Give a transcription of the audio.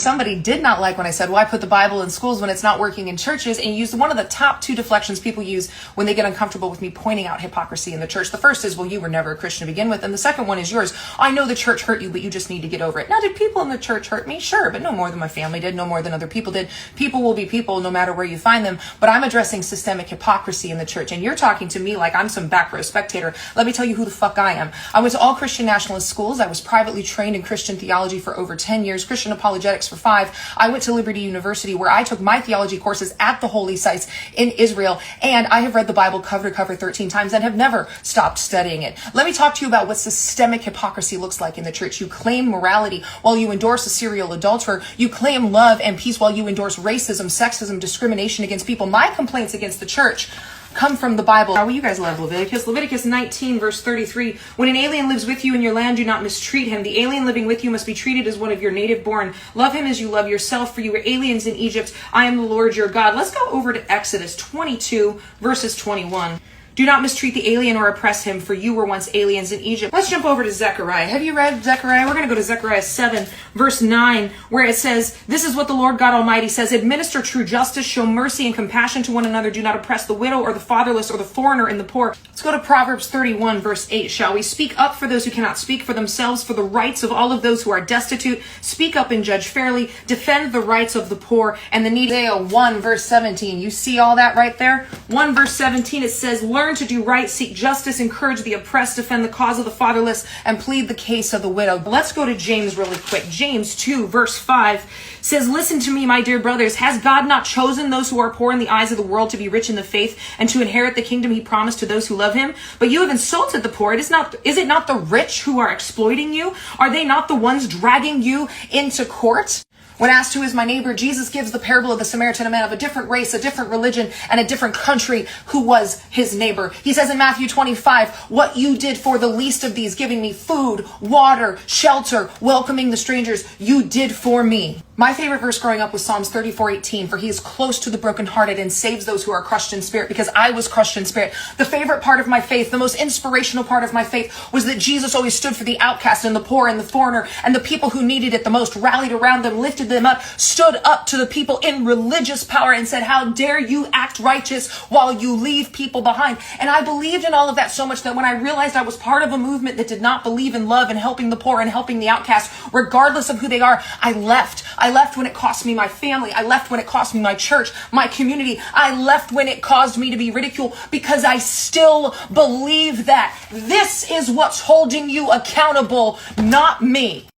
Somebody did not like when I said, well, I put the Bible in schools when it's not working in churches, and used one of the top two deflections people use when they get uncomfortable with me pointing out hypocrisy in the church. The first is, well, you were never a Christian to begin with. And the second one is yours. I know the church hurt you, but you just need to get over it. Now, did people in the church hurt me? Sure, but no more than my family did, no more than other people did. People will be people no matter where you find them. But I'm addressing systemic hypocrisy in the church. And you're talking to me like I'm some back row spectator. Let me tell you who the fuck I am. I went to all Christian nationalist schools. I was privately trained in Christian theology for over 10 years, Christian apologetics for 5. I went to Liberty University, where I took my theology courses at the holy sites in Israel, and I have read the Bible cover to cover 13 times and have never stopped studying it. Let me talk to you about what systemic hypocrisy looks like in the church. You claim morality while you endorse a serial adulterer. You claim love and peace while you endorse racism, sexism, discrimination against people. My complaints against the church come from the Bible. Well, you guys love Leviticus. Leviticus 19, verse 33. When an alien lives with you in your land, do not mistreat him. The alien living with you must be treated as one of your native born. Love him as you love yourself, for you were aliens in Egypt. I am the Lord your God. Let's go over to Exodus 22, verses 21. Do not mistreat the alien or oppress him, for you were once aliens in Egypt. Let's jump over to Zechariah. Have you read Zechariah? We're going to go to Zechariah 7, verse 9, where it says, this is what the Lord God Almighty says, administer true justice, show mercy and compassion to one another. Do not oppress the widow or the fatherless or the foreigner and the poor. Let's go to Proverbs 31, verse 8, shall we? Speak up for those who cannot speak for themselves, for the rights of all of those who are destitute. Speak up and judge fairly. Defend the rights of the poor and the needy. Isaiah 1, verse 17. You see all that right there? 1, verse 17, it says, learn to do right, seek justice, encourage the oppressed, defend the cause of the fatherless, and plead the case of the widow. Let's go to James really quick. James 2, verse 5 says, listen to me, my dear brothers. Has God not chosen those who are poor in the eyes of the world to be rich in the faith and to inherit the kingdom he promised to those who love him? But you have insulted the poor. Is it not the rich who are exploiting you? Are they not the ones dragging you into court? When asked who is my neighbor, Jesus gives the parable of the Samaritan, a man of a different race, a different religion, and a different country who was his neighbor. He says in Matthew 25, what you did for the least of these, giving me food, water, shelter, welcoming the strangers, you did for me. My favorite verse growing up was Psalms 34:18, for he is close to the brokenhearted and saves those who are crushed in spirit, because I was crushed in spirit. The favorite part of my faith, the most inspirational part of my faith, was that Jesus always stood for the outcast and the poor and the foreigner and the people who needed it the most, rallied around them, lifted them up, stood up to the people in religious power and said, how dare you act righteous while you leave people behind? And I believed in all of that so much that when I realized I was part of a movement that did not believe in love and helping the poor and helping the outcast, regardless of who they are, I left. I left when it cost me my family. I left when it cost me my church, my community. I left when it caused me to be ridiculed, because I still believe that this is what's holding you accountable, not me.